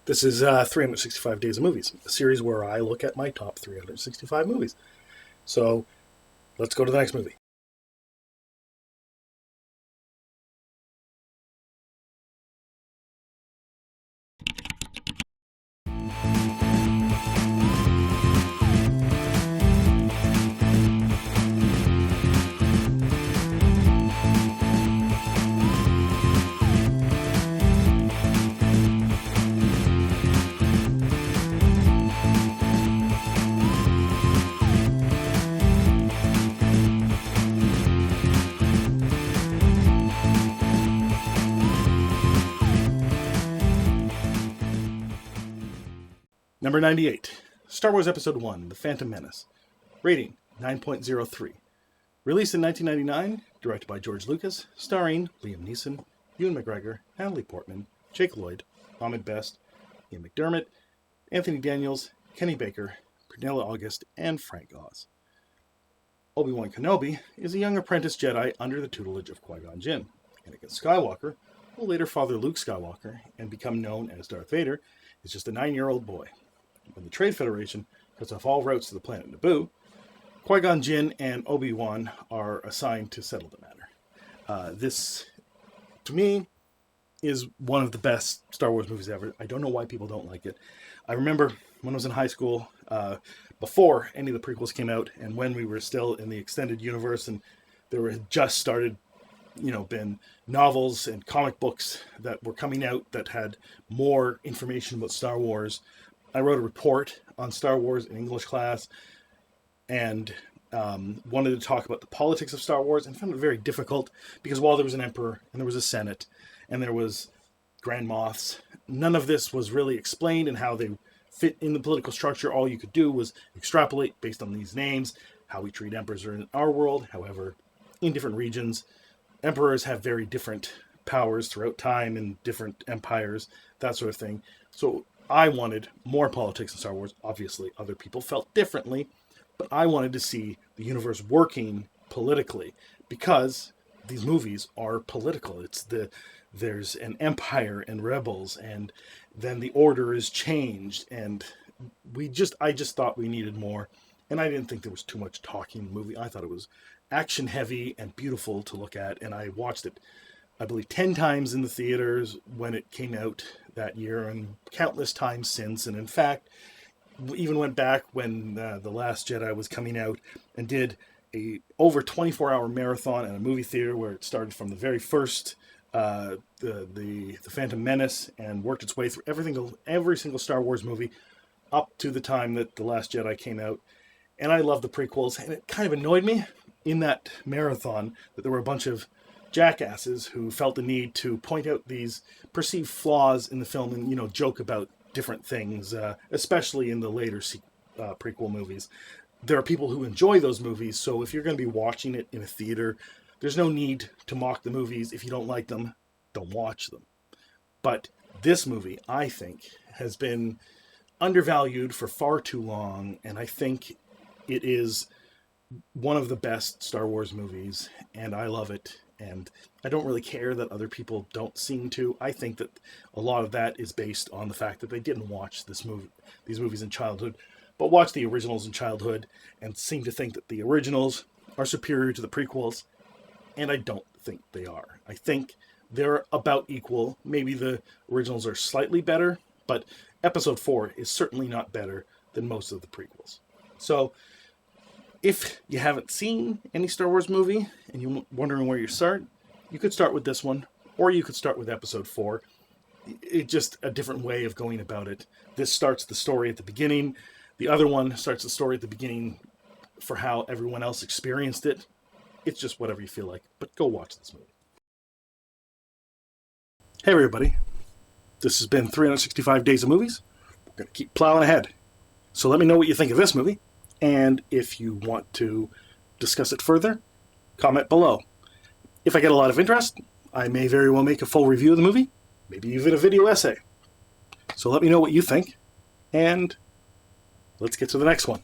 This is 365 Days of Movies, a series where I look at my top 365 movies. So let's go to the next movie. Number 98, Star Wars Episode 1, The Phantom Menace. Rating, 9.03. Released in 1999, directed by George Lucas, starring Liam Neeson, Ewan McGregor, Natalie Portman, Jake Lloyd, Ahmed Best, Ian McDiarmid, Anthony Daniels, Kenny Baker, Pernilla August, and Frank Oz. Obi-Wan Kenobi is a young apprentice Jedi under the tutelage of Qui-Gon Jinn. Anakin Skywalker, who will later father Luke Skywalker and become known as Darth Vader, is just a 9-year-old boy. When the Trade Federation cuts off all routes to the planet Naboo, Qui-Gon Jinn and Obi-Wan are assigned to settle the matter. This, to me, is one of the best Star Wars movies ever. I don't know why people don't like it. I remember when I was in high school, before any of the prequels came out, and when we were still in the extended universe, and there were just started, been novels and comic books that were coming out that had more information about Star Wars. I wrote a report on Star Wars in English class and wanted to talk about the politics of Star Wars, and found it very difficult because while there was an emperor and there was a senate and there was grand moffs, none of this was really explained and how they fit in the political structure. All you could do was extrapolate based on these names, how we treat emperors in our world. However, in different regions, emperors have very different powers throughout time in different empires, that sort of thing. So I wanted more politics in Star Wars. Obviously, other people felt differently, but I wanted to see the universe working politically because these movies are political. There's an empire and rebels, and then the order is changed, and I just thought we needed more, and I didn't think there was too much talking in the movie. I thought it was action heavy and beautiful to look at, and I watched it, I believe, 10 times in the theaters when it came out that year, and countless times since. And in fact, even went back when The Last Jedi was coming out and did a over 24-hour marathon at a movie theater where it started from the very first the Phantom Menace and worked its way through every single Star Wars movie up to the time that The Last Jedi came out. And I love the prequels, and it kind of annoyed me in that marathon that there were a bunch of jackasses who felt the need to point out these perceived flaws in the film and, joke about different things, especially in the later prequel movies. There are people who enjoy those movies, so if you're going to be watching it in a theater, there's no need to mock the movies. If you don't like them, don't watch them. But this movie, I think, has been undervalued for far too long, and I think it is one of the best Star Wars movies, and I love it. And I don't really care that other people don't seem to. I think that a lot of that is based on the fact that they didn't watch these movies in childhood, but watched the originals in childhood and seem to think that the originals are superior to the prequels. And I don't think they are. I think they're about equal. Maybe the originals are slightly better, but Episode 4 is certainly not better than most of the prequels. So if you haven't seen any Star Wars movie and you're wondering where you start, you could start with this one, or you could start with Episode 4. It's just a different way of going about it. This starts the story at the beginning. The other one starts the story at the beginning for how everyone else experienced it. It's just whatever you feel like, but go watch this movie. Hey everybody, this has been 365 Days of Movies. We're going to keep plowing ahead. So let me know what you think of this movie. And if you want to discuss it further, comment below. If I get a lot of interest, I may very well make a full review of the movie, maybe even a video essay. So let me know what you think, and let's get to the next one.